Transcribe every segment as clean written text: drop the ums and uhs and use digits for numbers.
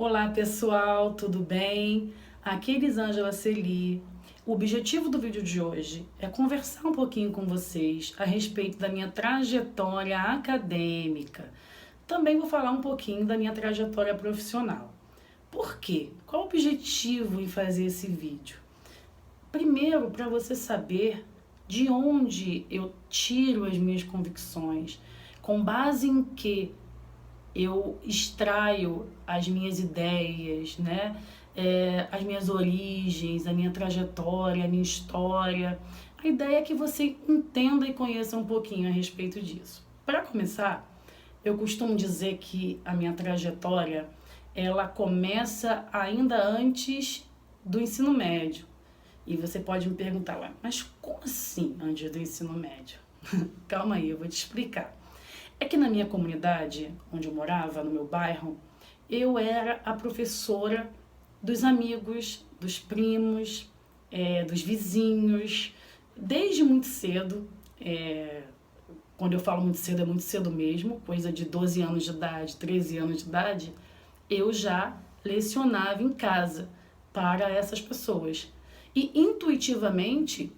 Olá pessoal, tudo bem? Aqui é Elisângela Celi. O objetivo do vídeo de hoje é conversar um pouquinho com vocês a respeito da minha trajetória acadêmica. Também vou falar um pouquinho da minha trajetória profissional. Por quê? Qual o objetivo em fazer esse vídeo? Primeiro, para você saber de onde eu tiro as minhas convicções, com base em que eu extraio as minhas ideias, né? As minhas origens, a minha trajetória, a minha história. A ideia é que você entenda e conheça um pouquinho a respeito disso. Para começar, eu costumo dizer que a minha trajetória, ela começa ainda antes do ensino médio. E você pode me perguntar lá, mas como assim antes do ensino médio? Calma aí, eu vou te explicar. É que na minha comunidade, onde eu morava, no meu bairro, eu era a professora dos amigos, dos primos, dos vizinhos, desde muito cedo. Quando eu falo muito cedo, é muito cedo mesmo, coisa de 12 anos de idade, 13 anos de idade, eu já lecionava em casa para essas pessoas. E intuitivamente,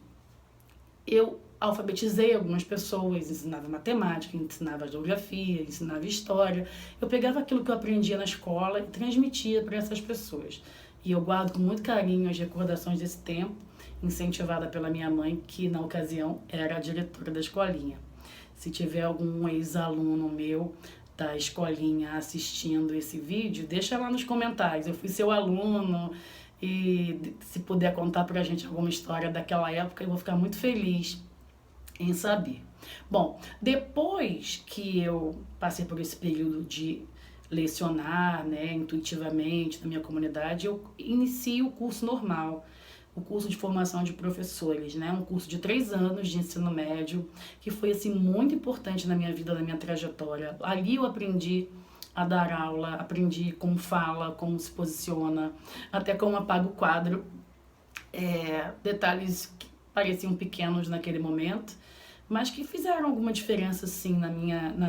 eu alfabetizei algumas pessoas, ensinava matemática, ensinava geografia, ensinava história. Eu pegava aquilo que eu aprendia na escola e transmitia para essas pessoas. E eu guardo com muito carinho as recordações desse tempo, incentivada pela minha mãe, que na ocasião era a diretora da escolinha. Se tiver algum ex-aluno meu da escolinha assistindo esse vídeo, deixa lá nos comentários. Eu fui seu aluno e se puder contar pra gente alguma história daquela época, eu vou ficar muito feliz em saber. Bom, depois que eu passei por esse período de lecionar, né, intuitivamente na minha comunidade, eu inicio o curso normal, o curso de formação de professores, né, um curso de 3 anos de ensino médio, que foi assim muito importante na minha vida, na minha trajetória. Ali eu aprendi a dar aula, aprendi como fala, como se posiciona, até como apaga o quadro. Detalhes que pareciam pequenos naquele momento, mas que fizeram alguma diferença sim na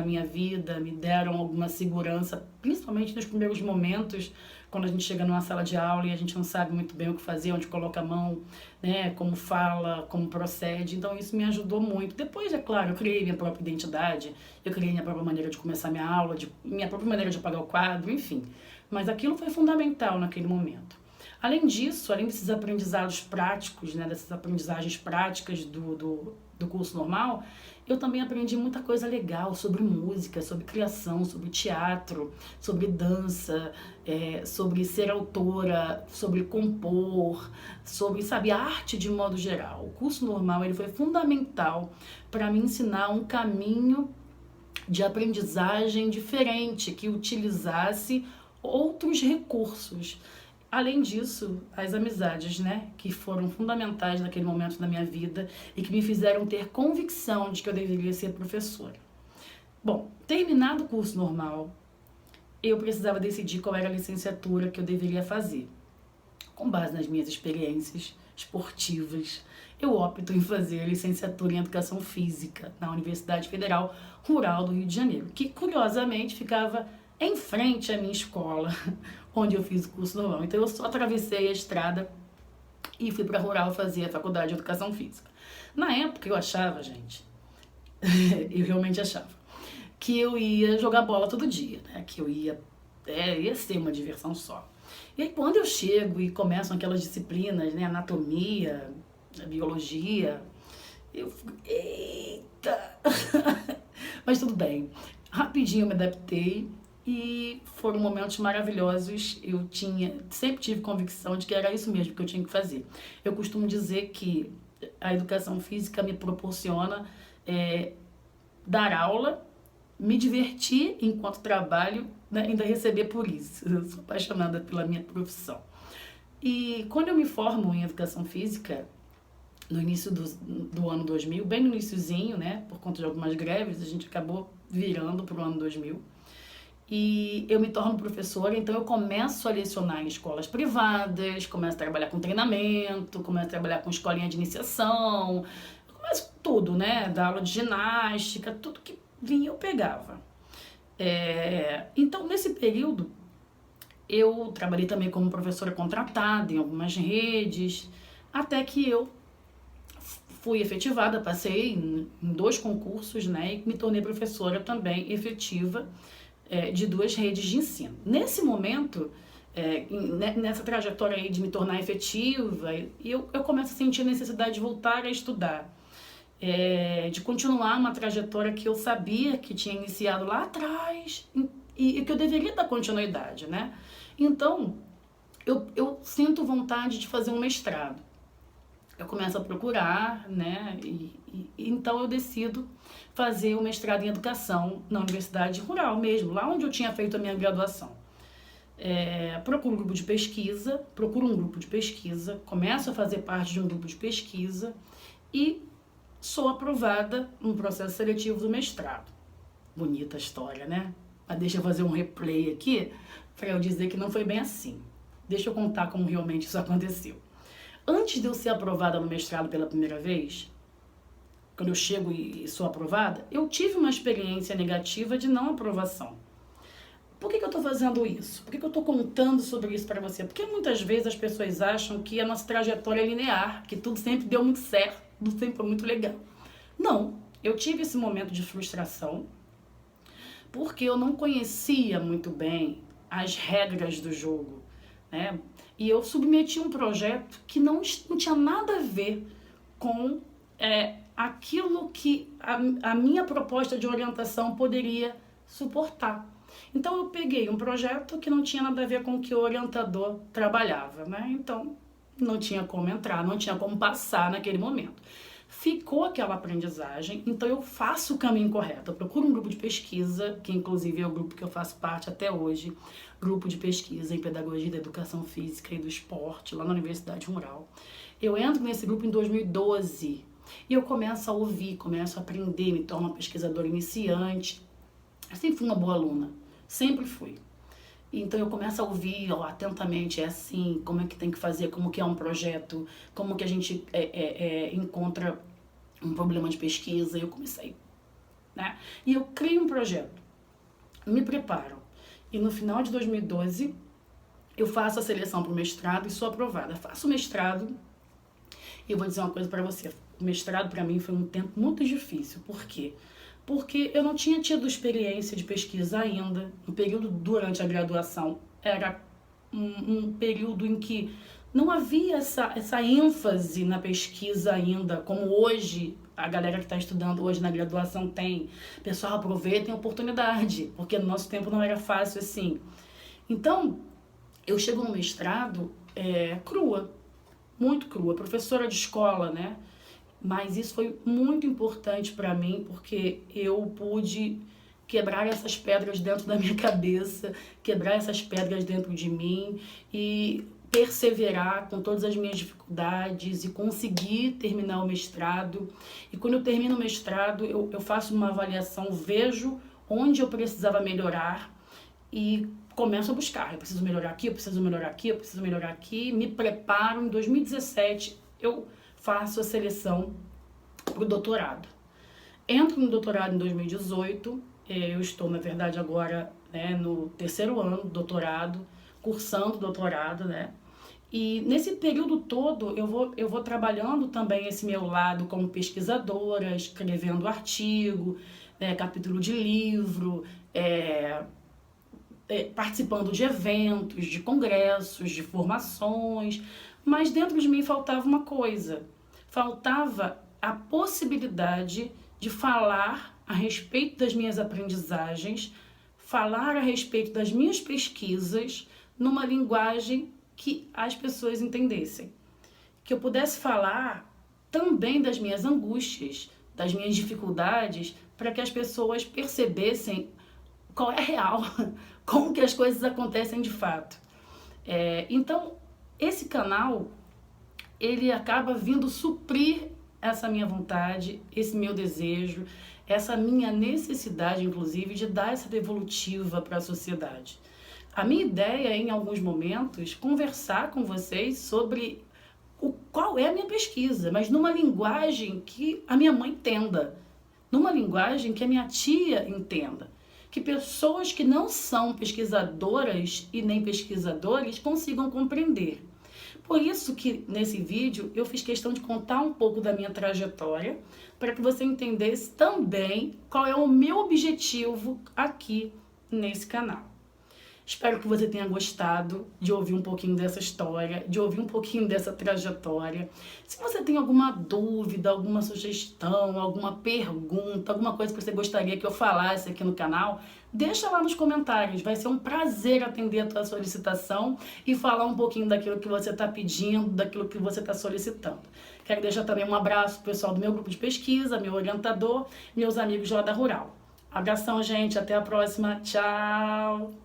minha vida, me deram alguma segurança, principalmente nos primeiros momentos, quando a gente chega numa sala de aula e a gente não sabe muito bem o que fazer, onde coloca a mão, né, como fala, como procede. Então isso me ajudou muito. Depois, é claro, eu criei minha própria identidade, eu criei minha própria maneira de começar minha aula, minha própria maneira de apagar o quadro, enfim. Mas aquilo foi fundamental naquele momento. Além disso, além desses aprendizados práticos, né, dessas aprendizagens práticas do curso normal, eu também aprendi muita coisa legal sobre música, sobre criação, sobre teatro, sobre dança, sobre ser autora, sobre compor, sobre, sabe, arte de modo geral. O curso normal ele foi fundamental para me ensinar um caminho de aprendizagem diferente, que utilizasse outros recursos. Além disso, as amizades, né, que foram fundamentais naquele momento da minha vida e que me fizeram ter convicção de que eu deveria ser professora. Bom, terminado o curso normal, eu precisava decidir qual era a licenciatura que eu deveria fazer. Com base nas minhas experiências esportivas, eu opto em fazer a licenciatura em Educação Física na Universidade Federal Rural do Rio de Janeiro, que curiosamente ficava em frente à minha escola, onde eu fiz o curso normal. Então eu só atravessei a estrada e fui para Rural fazer a faculdade de Educação Física. Na época eu achava, gente, eu realmente achava, que eu ia jogar bola todo dia, né? Que eu ia ser uma diversão só. E aí quando eu chego e começam aquelas disciplinas, né, anatomia, biologia, eu fico, eita! Mas tudo bem, rapidinho eu me adaptei e foram momentos maravilhosos. Eu sempre tive convicção de que era isso mesmo que eu tinha que fazer. Eu costumo dizer que a educação física me proporciona dar aula, me divertir enquanto trabalho, né, ainda receber por isso. Eu sou apaixonada pela minha profissão. E quando eu me formo em educação física, no início do ano 2000, bem no iniciozinho, né, por conta de algumas greves, a gente acabou virando para o ano 2000. E eu me torno professora, então eu começo a lecionar em escolas privadas, começo a trabalhar com treinamento, começo a trabalhar com escolinha de iniciação, começo tudo, né, dar aula de ginástica, tudo que vinha eu pegava. Então, nesse período, Eu trabalhei também como professora contratada em algumas redes, até que eu fui efetivada, passei em 2 concursos, né, e me tornei professora também efetiva de 2 redes de ensino. Nesse momento, nessa trajetória aí de me tornar efetiva, eu começo a sentir a necessidade de voltar a estudar, de continuar uma trajetória que eu sabia que tinha iniciado lá atrás e que eu deveria dar continuidade, né? Então, eu sinto vontade de fazer um mestrado. Eu começo a procurar, né? Então eu decido fazer o mestrado em educação na Universidade Rural mesmo, lá onde eu tinha feito a minha graduação. Procuro um grupo de pesquisa, começo a fazer parte de um grupo de pesquisa e sou aprovada no processo seletivo do mestrado. Bonita a história, né? Mas deixa eu fazer um replay aqui para eu dizer que não foi bem assim. Deixa eu contar como realmente isso aconteceu. Antes de eu ser aprovada no mestrado pela primeira vez, quando eu chego e sou aprovada, eu tive uma experiência negativa de não aprovação. Por que eu estou fazendo isso? Por que eu estou contando sobre isso para você? Porque muitas vezes as pessoas acham que a nossa trajetória é linear, que tudo sempre deu muito certo, tudo sempre foi muito legal. Não, eu tive esse momento de frustração, porque eu não conhecia muito bem as regras do jogo, né? E eu submeti um projeto que não tinha nada a ver com aquilo que a minha proposta de orientação poderia suportar. Então eu peguei um projeto que não tinha nada a ver com o que o orientador trabalhava, né? Então não tinha como entrar, não tinha como passar naquele momento. Ficou aquela aprendizagem, então eu faço o caminho correto. Eu procuro um grupo de pesquisa, que inclusive é o grupo que eu faço parte até hoje, grupo de pesquisa em pedagogia da educação física e do esporte, lá na Universidade Rural. Eu entro nesse grupo em 2012 e eu começo a ouvir, começo a aprender, me torno uma pesquisadora iniciante. Eu sempre fui uma boa aluna, sempre fui. Então eu começo a ouvir atentamente, é assim, como é que tem que fazer, como que é um projeto, como que a gente encontra um problema de pesquisa. Eu comecei, né? E eu crio um projeto, me preparo. E no final de 2012, eu faço a seleção para o mestrado e sou aprovada. Faço o mestrado e eu vou dizer uma coisa para você. O mestrado para mim foi um tempo muito difícil. Por quê? Porque eu não tinha tido experiência de pesquisa ainda. No período durante a graduação, era um período em que não havia essa ênfase na pesquisa ainda, como hoje a galera que está estudando hoje na graduação tem. Pessoal, aproveitem a oportunidade, porque no nosso tempo não era fácil assim. Então, eu chego no mestrado crua, muito crua, professora de escola, né? Mas isso foi muito importante para mim, porque eu pude quebrar essas pedras dentro da minha cabeça, quebrar essas pedras dentro de mim e perseverar com todas as minhas dificuldades e conseguir terminar o mestrado. E quando eu termino o mestrado, eu faço uma avaliação, vejo onde eu precisava melhorar e começo a buscar. Eu preciso melhorar aqui, eu preciso melhorar aqui, eu preciso melhorar aqui. Me preparo. Em 2017, eu faço a seleção para o doutorado. Entro no doutorado em 2018, eu estou, na verdade, agora no 3º ano do doutorado, cursando doutorado, né? E nesse período todo eu vou trabalhando também esse meu lado como pesquisadora, escrevendo artigo, capítulo de livro, participando de eventos, de congressos, de formações, mas dentro de mim faltava uma coisa. Faltava a possibilidade de falar a respeito das minhas aprendizagens, falar a respeito das minhas pesquisas numa linguagem que as pessoas entendessem. Que eu pudesse falar também das minhas angústias, das minhas dificuldades, para que as pessoas percebessem qual é a real, como que as coisas acontecem de fato. Então, esse canal, ele acaba vindo suprir essa minha vontade, esse meu desejo, essa minha necessidade, inclusive, de dar essa devolutiva para a sociedade. A minha ideia é, em alguns momentos, conversar com vocês sobre qual é a minha pesquisa, mas numa linguagem que a minha mãe entenda, numa linguagem que a minha tia entenda, que pessoas que não são pesquisadoras e nem pesquisadores consigam compreender. Por isso que nesse vídeo eu fiz questão de contar um pouco da minha trajetória, para que você entendesse também qual é o meu objetivo aqui nesse canal. Espero que você tenha gostado de ouvir um pouquinho dessa história, de ouvir um pouquinho dessa trajetória. Se você tem alguma dúvida, alguma sugestão, alguma pergunta, alguma coisa que você gostaria que eu falasse aqui no canal, deixa lá nos comentários. Vai ser um prazer atender a tua solicitação e falar um pouquinho daquilo que você está pedindo, daquilo que você está solicitando. Quero deixar também um abraço pro pessoal do meu grupo de pesquisa, meu orientador, meus amigos lá da Rural. Abração, gente. Até a próxima. Tchau!